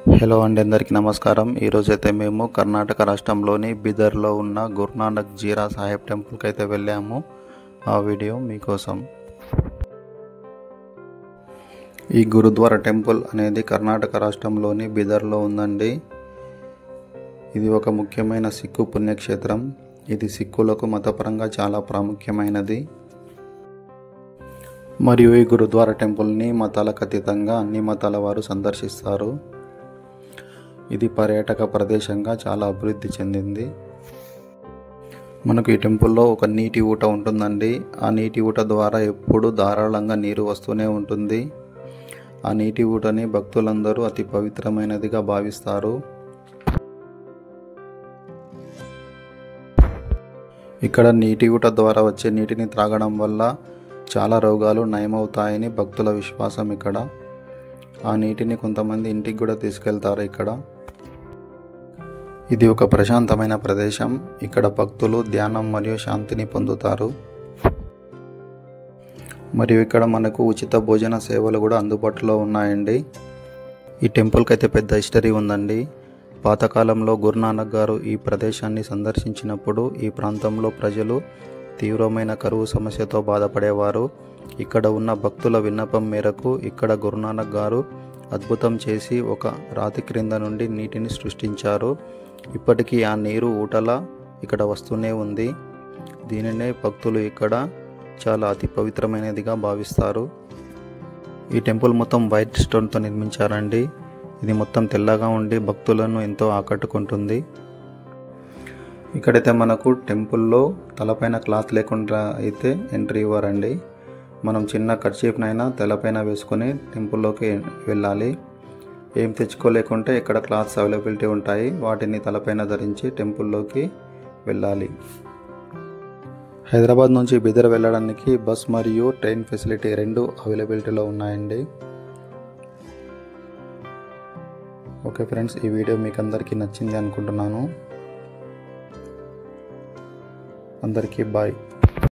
Hello అండి, అందరికీ నమస్కారం. ఈరోజైతే మేము కర్ణాటక రాష్ట్రంలోని బీదర్లో ఉన్న గురునానక్ జీరా సాహెబ్ టెంపుల్కి అయితే వెళ్ళాము. ఆ వీడియో మీకోసం. ఈ గురుద్వారా టెంపుల్ అనేది కర్ణాటక రాష్ట్రంలోని బీదర్లో ఉందండి. ఇది ఒక ముఖ్యమైన సిక్కు పుణ్యక్షేత్రం. ఇది సిక్కులకు మతపరంగా చాలా ప్రాముఖ్యమైనది. మరియు ఈ గురుద్వారా టెంపుల్ని మతాలకు అతీతంగా అన్ని మతాల వారు సందర్శిస్తారు. ఇది పర్యాటక ప్రదేశంగా చాలా అభివృద్ధి చెందింది. మనకు ఈ టెంపుల్లో ఒక నీటి ఊట ఉంటుందండి. ఆ నీటి ఊట ద్వారా ఎప్పుడూ ధారాళంగా నీరు వస్తూనే ఉంటుంది. ఆ నీటి ఊటని భక్తులందరూ అతి పవిత్రమైనదిగా భావిస్తారు. ఇక్కడ నీటి ఊట ద్వారా వచ్చే నీటిని త్రాగడం వల్ల చాలా రోగాలు నయమవుతాయని భక్తుల విశ్వాసం. ఇక్కడ ఆ నీటిని కొంతమంది ఇంటికి కూడా తీసుకెళ్తారు. ఇది ఒక ప్రశాంతమైన ప్రదేశం. ఇక్కడ భక్తులు ధ్యానం మరియు శాంతిని పొందుతారు. మరియు ఇక్కడ మనకు ఉచిత భోజన సేవలు కూడా అందుబాటులో ఉన్నాయండి. ఈ టెంపుల్కి అయితే పెద్ద హిస్టరీ ఉందండి. పాతకాలంలో గురునానక్ గారు ఈ ప్రదేశాన్ని సందర్శించినప్పుడు ఈ ప్రాంతంలో ప్రజలు తీవ్రమైన కరువు సమస్యతో బాధపడేవారు. ఇక్కడ ఉన్న భక్తుల విన్నపం మేరకు ఇక్కడ గురునానక్ గారు అద్భుతం చేసి ఒక రాతి క్రింద నుండి నీటిని సృష్టించారు. ఇప్పటికీ ఆ నీరు ఊటలా ఇక్కడ వస్తూనే ఉంది. దీనినే భక్తులు ఇక్కడ చాలా అతి పవిత్రమైనదిగా భావిస్తారు. ఈ టెంపుల్ మొత్తం వైట్ స్టోన్తో నిర్మించారండి. ఇది మొత్తం తెల్లగా ఉండి భక్తులను ఎంతో ఆకట్టుకుంటుంది. ఇక్కడైతే మనకు టెంపుల్లో తలపైన క్లాత్ లేకుండా అయితే ఎంట్రీ ఇవ్వరండి. మనం చిన్న కర్చీఫ్నైనా తలపైన వేసుకొని టెంపుల్లోకి వెళ్ళాలి. ఏం తెచ్చుకోలేకుంటే ఇక్కడ క్లాత్స్ అవైలబిలిటీ ఉంటాయి. వాటిని తలపైన ధరించి టెంపుల్లోకి వెళ్ళాలి. హైదరాబాద్ నుంచి బీదర్ వెళ్ళడానికి బస్ మరియు ట్రైన్ ఫెసిలిటీ రెండు అవైలబిలిటీలో ఉన్నాయండి. ఓకే ఫ్రెండ్స్, ఈ వీడియో మీకు అందరికీ నచ్చింది అనుకుంటున్నాను. అందరికీ బాయ్.